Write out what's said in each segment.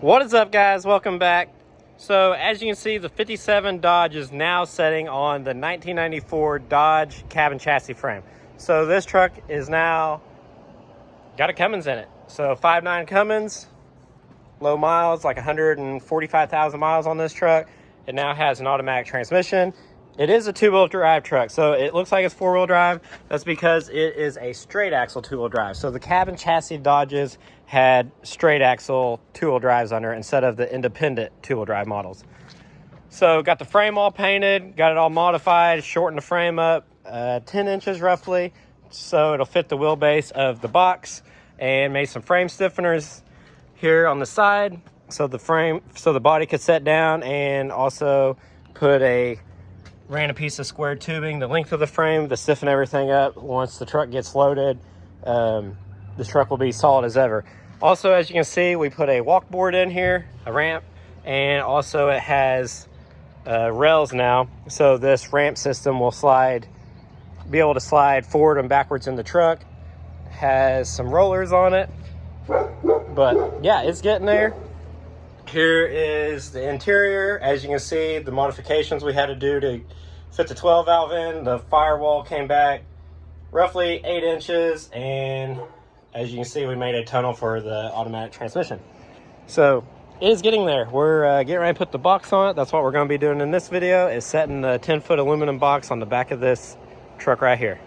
What is up, guys? Welcome back. So as you can see, the 57 Dodge is now setting on the 1994 Dodge cab and chassis frame. So this truck is now got a Cummins in it. So 5.9 Cummins, low miles, like 145,000 miles on this truck. It now has an automatic transmission. It is a two-wheel drive truck, so it looks like it's four-wheel drive. That's because it is a straight axle two-wheel drive. So the cab and chassis Dodges had straight axle two-wheel drives under it instead of the independent two-wheel drive models. So got the frame all painted, got it all modified, shortened the frame up 10 inches roughly, so it'll fit the wheelbase of the box, and made some frame stiffeners here on the side so the body could set down, and also ran a piece of square tubing the length of the frame to stiffen everything up. Once the truck gets loaded, this truck will be solid as ever. Also, as you can see, we put a walk board in here, a ramp, and also it has rails now, so this ramp system will be able to slide forward and backwards in the truck. Has some rollers on it, but yeah, it's getting there. Here is the interior. As you can see, the modifications we had to do to fit the 12 valve in. The firewall came back roughly 8 inches, and as you can see, we made a tunnel for the automatic transmission. So it is getting there. We're getting ready to put the box on it. That's what we're going to be doing in this video, is setting the 10-foot aluminum box on the back of this truck right here.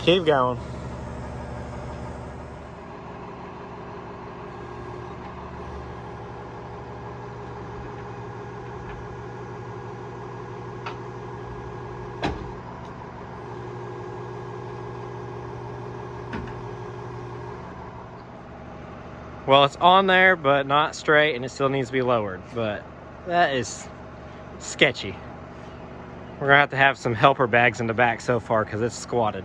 Keep going. Well, it's on there, but not straight, and it still needs to be lowered. But that is sketchy. We're gonna have to have some helper bags in the back so far because it's squatted.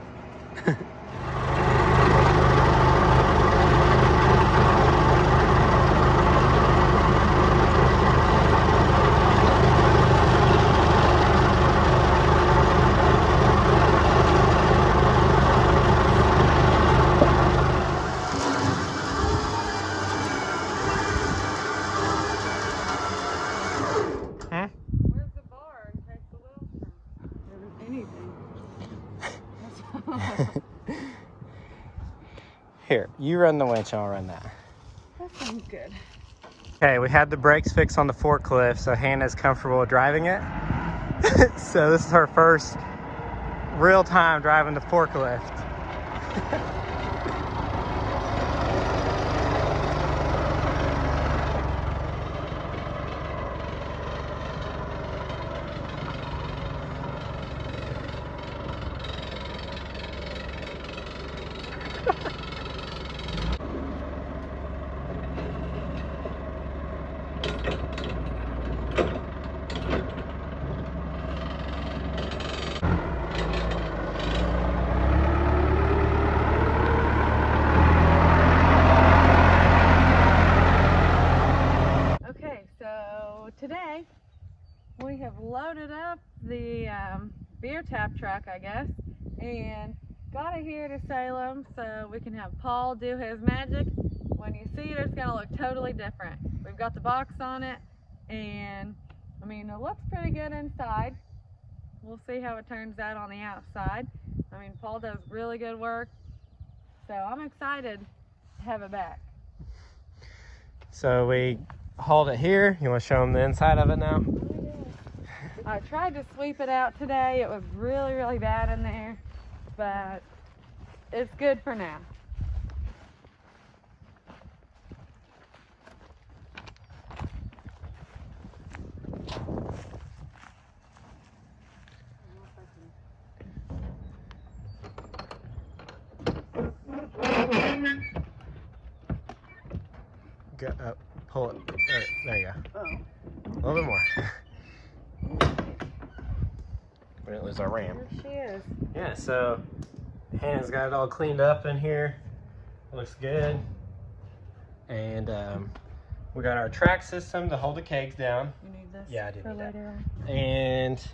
Where's the bar in case the wheels turn? Anything. Here, you run the winch, I'll run that. That sounds good. Okay, we had the brakes fixed on the forklift, so Hannah's comfortable driving it. So this is her first real time driving the forklift. the beer tap truck, I guess, and got it here to Salem so we can have Paul do his magic. When you see it, it's gonna look totally different. We've got the box on it, and I mean, it looks pretty good inside. We'll see how it turns out on the outside. I mean, Paul does really good work, so I'm excited to have it back. So we hauled it here. You want to show them the inside of it now? I tried to sweep it out today. It was really, really bad in there, but it's good for now. Go, pull it. There you go. Oh. A little bit more. We didn't lose our ram. There she is. Yeah, so Hannah's got it all cleaned up in here. It looks good. And we got our track system to hold the kegs down. You need this? Yeah, I do for need that. later on. And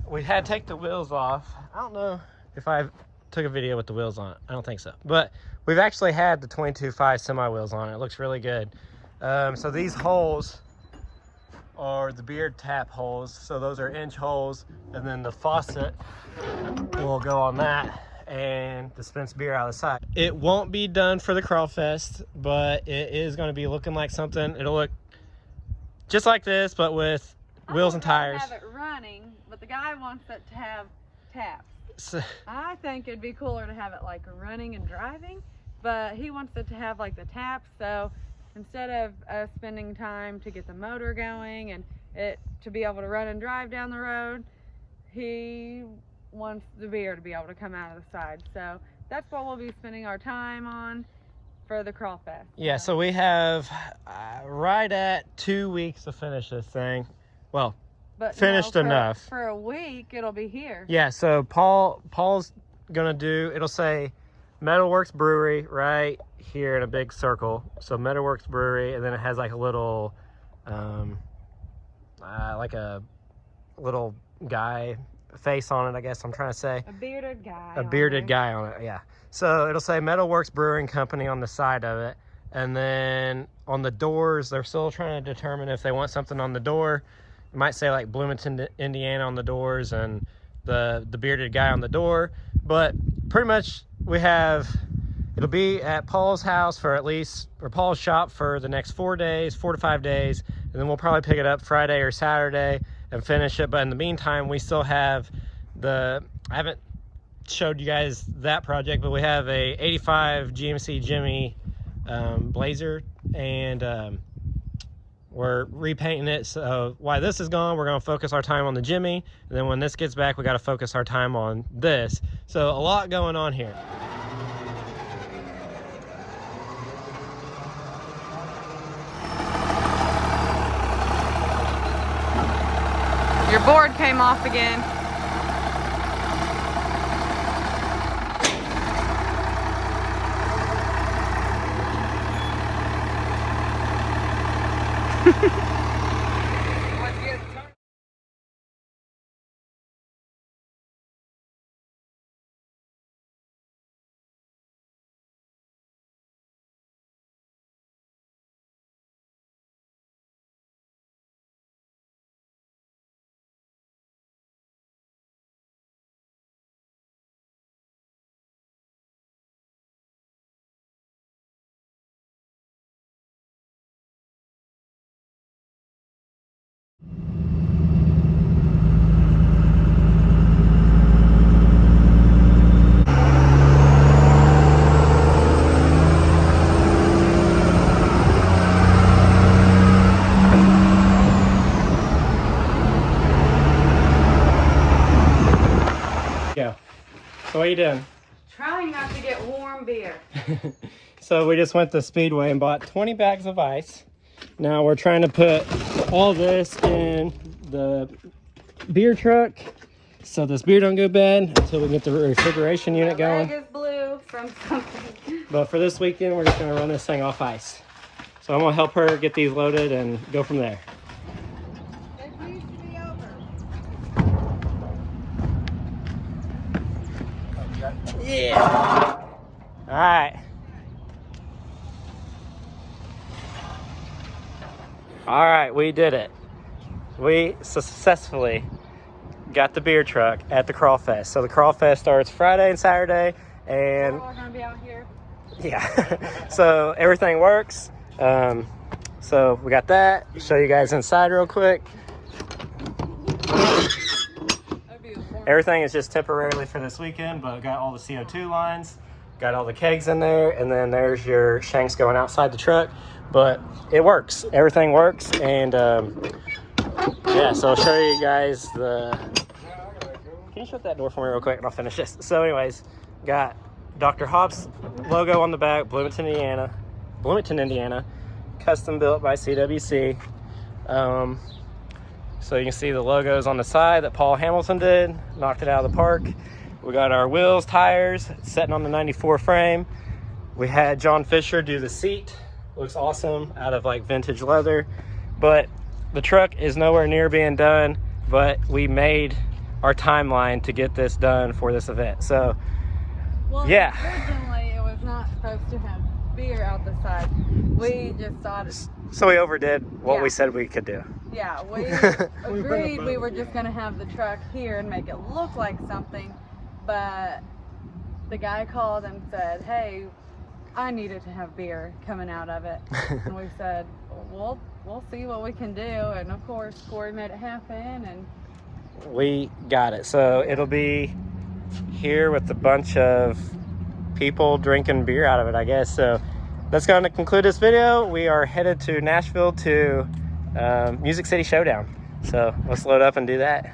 we had to take the wheels off. I don't know if I took a video with the wheels on it. I don't think so. But we've actually had the 22.5 semi wheels on it. It looks really good. So these holes are the beard tap holes. So those are inch holes. And then the faucet will go on that and dispense beer out of the side. It won't be done for the Crawl Fest, but it is going to be looking like something. It'll look just like this, but with wheels and tires. I have it running, but the guy wants it to have taps. So, I think it'd be cooler to have it like running and driving, but he wants it to have like the taps. So instead of us spending time to get the motor going and it to be able to run and drive down the road, he wants the beer to be able to come out of the side. So that's what we'll be spending our time on for the Crawl Fest. yeah, so we have right at 2 weeks to finish this thing. Well, But finished no, enough. For a week, it'll be here. Yeah, so Paul's gonna do, it'll say Metalworks Brewery right here in a big circle. So Metalworks Brewery, and then it has like a little, like a little guy face on it, I guess I'm trying to say. A bearded guy. A bearded guy on it, yeah. So it'll say Metalworks Brewing Company on the side of it. And then on the doors, they're still trying to determine if they want something on the door. It might say like Bloomington, Indiana on the doors and the bearded guy on the door. But pretty much we have, it'll be at Paul's house for at least, or Paul's shop for the next 4 days, 4 to 5 days. And then we'll probably pick it up Friday or Saturday and finish it. But in the meantime, we still have I haven't showed you guys that project, but we have a 85 GMC Jimmy Blazer, and we're repainting it. So while this is gone, we're going to focus our time on the Jimmy, and then when this gets back, we got to focus our time on this. So a lot going on here. Your board came off again. Go. So what are you doing? Trying not to get warm beer. So we just went to Speedway and bought 20 bags of ice. Now we're trying to put all this in the beer truck so this beer don't go bad until we get the refrigeration unit My leg going. is blue from something. But for this weekend, we're just gonna run this thing off ice. So I'm gonna help her get these loaded and go from there. It needs to be over. Yeah. All right. All right, we did it. We successfully got the beer truck at the Crawl Fest. So the Crawl Fest starts Friday and Saturday, and We're all gonna be out here. yeah. So everything works. So we got that. Show you guys inside real quick. Everything is just temporarily for this weekend, but got all the CO2 lines, got all the kegs in there, and then there's your shanks going outside the truck. But it works. Everything works, and yeah. So I'll show you guys the. Can you shut that door for me real quick, and I'll finish this. So, anyways, got Dr. Hobbs logo on the back, Bloomington, Indiana, custom built by CWC. So you can see the logos on the side that Paul Hamilton did, knocked it out of the park. We got our wheels, tires, setting on the 94 frame. We had John Fisher do the seat. Looks awesome, out of like vintage leather. But the truck is nowhere near being done, but we made our timeline to get this done for this event. So, well, yeah. Originally, it was not supposed to have beer out the side. We just thought it. So we overdid what Yeah. we said we could do. Yeah, we agreed we were just gonna have the truck here and make it look like something, but the guy called and said, "Hey, I needed to have beer coming out of it," and we said, "Well, we'll see what we can do." And of course, Corey made it happen, and We got it. So it'll be here with a bunch of people drinking beer out of it, I guess. So that's going to conclude this video. We are headed to Nashville to Music City Showdown. So let's load up and do that.